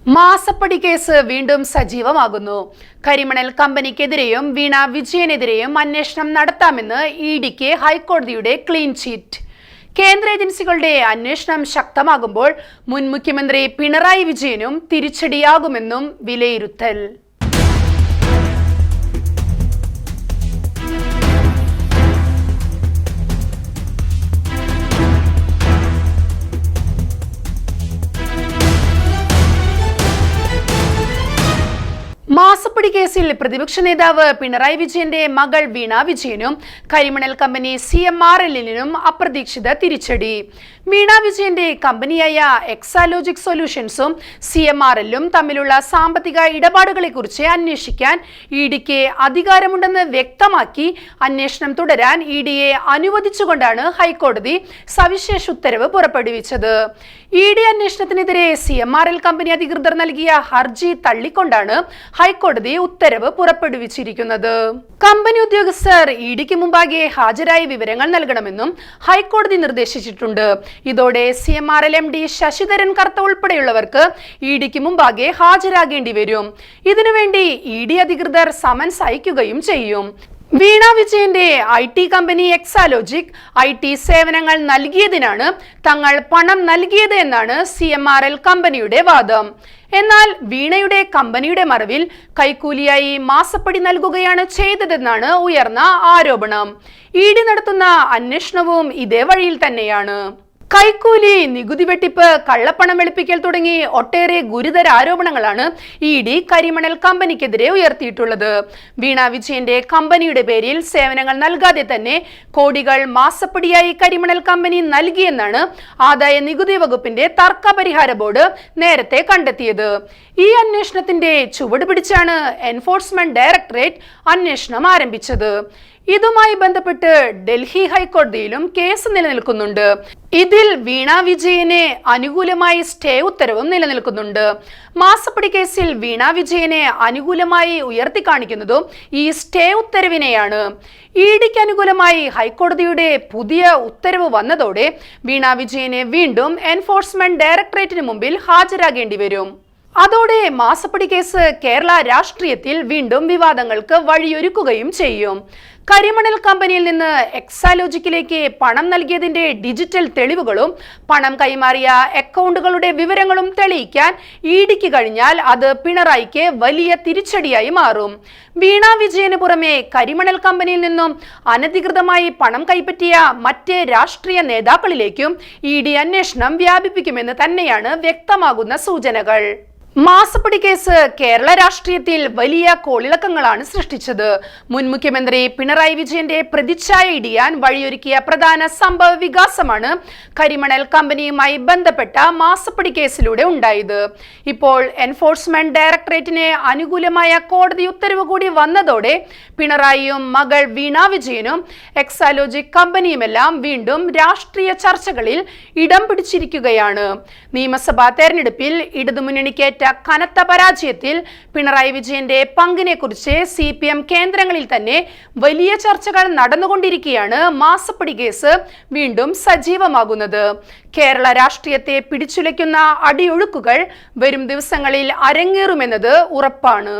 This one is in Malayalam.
മാസപ്പടി കേസ് വീണ്ടും സജീവമാകുന്നു. കരിമണൽ കമ്പനിക്കെതിരെയും വീണ വിജയനെതിരെയും അന്വേഷണം നടത്താമെന്ന് ഇഡിക്ക് ഹൈക്കോടതിയുടെ ക്ലീൻ ചിറ്റ്. കേന്ദ്ര ഏജൻസികളുടെ അന്വേഷണം ശക്തമാകുമ്പോൾ മുൻ മുഖ്യമന്ത്രി പിണറായി വിജയനും തിരിച്ചടിയാകുമെന്നും വിലയിരുത്തൽ. മാസപ്പടി കേസിൽ പ്രതിപക്ഷ നേതാവ് പിണറായി വിജയന്റെ മകൾ വീണ വിജയനും കരിമണൽ കമ്പനി CMRLനും അപ്രതീക്ഷിത തിരിച്ചടി. വീണ വിജയന്റെ കമ്പനിയായ എക്സാലോജിക് സൊല്യൂഷൻസും CMRLും തമ്മിലുള്ള സാമ്പത്തിക ഇടപാടുകളെക്കുറിച്ച് അന്വേഷിക്കാൻ ഇഡിക്ക് അധികാരമുണ്ടെന്ന് വ്യക്തമാക്കി അന്വേഷണം തുടരാൻ ഇഡിയെ അനുവദിച്ചുകൊണ്ടാണ് ഹൈക്കോടതി സവിശേഷ ഉത്തരവ് പുറപ്പെടുവിച്ചത്. ഇഡി അന്വേഷണത്തിനെതിരെ CMRL കമ്പനി അധികൃതർ നൽകിയ ഹർജി തള്ളിക്കൊണ്ടാണ് ഹൈക്കോടതി ഉത്തരവ് പുറപ്പെടുവിച്ചിരിക്കുന്നത്. കമ്പനി ഉദ്യോഗസ്ഥർ ഇഡിക്ക് മുമ്പാകെ ഹാജരായി വിവരങ്ങൾ നൽകണമെന്നും ഹൈക്കോടതി നിർദ്ദേശിച്ചിട്ടുണ്ട്. ഇതോടെ CMRL MD ശശിധരൻ കർത്ത ഉൾപ്പെടെയുള്ളവർക്ക് ഇഡിക്ക് മുമ്പാകെ ഹാജരാകേണ്ടി വരും. ഇതിനുവേണ്ടി ഇഡി അധികൃതർ സമൻസ് അയക്കുകയും ചെയ്യും. വീണ വിജയന്റെ IT കമ്പനി എക്സാലോജിക് IT സേവനങ്ങൾ നൽകിയതിനാണ് തങ്ങൾ പണം നൽകിയത് എന്നാണ് CMRL കമ്പനിയുടെ വാദം. എന്നാൽ വീണയുടെ കമ്പനിയുടെ മറവിൽ കൈക്കൂലിയായി മാസപ്പടി നൽകുകയാണ് ചെയ്തതെന്നാണ് ഉയർന്ന ആരോപണം. ഇഡി നടത്തുന്ന അന്വേഷണവും ഇതേ വഴിയിൽ തന്നെയാണ്. കൈക്കൂലി, നികുതി വെട്ടിപ്പ്, കള്ളപ്പണം വെളുപ്പിക്കൽ തുടങ്ങി ഒട്ടേറെ ഗുരുതര ആരോപണങ്ങളാണ് ഇഡി കരിമണൽ കമ്പനിക്കെതിരെ ഉയർത്തിയിട്ടുള്ളത്. വീണ വിജയന്റെ കമ്പനിയുടെ പേരിൽ സേവനങ്ങൾ നൽകാതെ തന്നെ കോടികൾ മാസപ്പടിയായി കരിമണൽ കമ്പനി നൽകിയെന്നാണ് ആദായ നികുതി വകുപ്പിന്റെ തർക്ക പരിഹാര ബോർഡ് നേരത്തെ കണ്ടെത്തിയത്. ഈ അന്വേഷണത്തിന്റെ ചുവട് പിടിച്ചാണ് എൻഫോഴ്സ്മെന്റ് ഡയറക്ടറേറ്റ് അന്വേഷണം ആരംഭിച്ചത്. ഇതുമായി ബന്ധപ്പെട്ട് ഡൽഹി ഹൈക്കോടതിയിലും കേസ് നിലനിൽക്കുന്നുണ്ട്. ഇതിൽ വീണ വിജയനെ അനുകൂലമായി സ്റ്റേ ഉത്തരവും നിലനിൽക്കുന്നുണ്ട്. മാസപ്പടി കേസിൽ വീണ വിജയനെ അനുകൂലമായി ഉയർത്തിക്കാണിക്കുന്നതും ഈ സ്റ്റേ ഉത്തരവിനെയാണ്. ഇഡിക്ക് അനുകൂലമായി ഹൈക്കോടതിയുടെ പുതിയ ഉത്തരവ് വന്നതോടെ വീണ വിജയനെ വീണ്ടും എൻഫോഴ്സ്മെന്റ് ഡയറക്ടറേറ്റിന് മുമ്പിൽ ഹാജരാകേണ്ടി വരും. അതോടെ മാസപ്പടി കേസ് കേരള രാഷ്ട്രീയത്തിൽ വീണ്ടും വിവാദങ്ങൾക്ക് വഴിയൊരുക്കുകയും ചെയ്യും. കരിമണൽ കമ്പനിയിൽ നിന്ന് എക്സാലോജിക്കിലേക്ക് പണം നൽകിയതിന്റെ ഡിജിറ്റൽ തെളിവുകളും പണം കൈമാറിയ അക്കൗണ്ടുകളുടെ വിവരങ്ങളും തെളിയിക്കാൻ ഇഡിക്ക് കഴിഞ്ഞാൽ അത് പിണറായിക്ക് വലിയ തിരിച്ചടിയായി മാറും. വീണ വിജയന് പുറമെ കരിമണൽ കമ്പനിയിൽ നിന്നും അനധികൃതമായി പണം കൈപ്പറ്റിയ മറ്റ് രാഷ്ട്രീയ നേതാക്കളിലേക്കും ഇഡി അന്വേഷണം വ്യാപിപ്പിക്കുമെന്ന് തന്നെയാണ് വ്യക്തമാകുന്ന സൂചനകൾ. മാസപ്പടി കേസ് കേരള രാഷ്ട്രീയത്തിൽ വലിയ കോളിളക്കങ്ങളാണ് സൃഷ്ടിച്ചത്. മുൻ മുഖ്യമന്ത്രി പിണറായി വിജയന്റെ പ്രതിച്ഛായ ഇടിയാൻ വഴിയൊരുക്കിയ പ്രധാന സംഭവ വികാസമാണ് കരിമണൽ കമ്പനിയുമായി ബന്ധപ്പെട്ട മാസപ്പടി കേസിലൂടെ ഉണ്ടായത്. ഇപ്പോൾ എൻഫോഴ്സ്മെന്റ് ഡയറക്ടറേറ്റിന് അനുകൂലമായ കോടതി ഉത്തരവ് കൂടി വന്നതോടെ പിണറായിയും മകൾ വീണ വിജയനും എക്സാലോജിക് കമ്പനിയുമെല്ലാം വീണ്ടും രാഷ്ട്രീയ ചർച്ചകളിൽ ഇടം പിടിച്ചിരിക്കുകയാണ്. നിയമസഭാ തെരഞ്ഞെടുപ്പിൽ ഇടതുമുന്നണിക്ക് കനത്ത പരാജയത്തിൽ പിണറായി വിജയന്റെ പങ്കിനെ കുറിച്ച് CPM കേന്ദ്രങ്ങളിൽ തന്നെ വലിയ ചർച്ചകൾ നടന്നുകൊണ്ടിരിക്കെയാണ് മാസപ്പടി കേസ് വീണ്ടും സജീവമാകുന്നത്. കേരള രാഷ്ട്രീയത്തെ പിടിച്ചുലയ്ക്കുന്ന അടിയൊഴുക്കുകൾ വരും ദിവസങ്ങളിൽ അരങ്ങേറുമെന്നത് ഉറപ്പാണ്.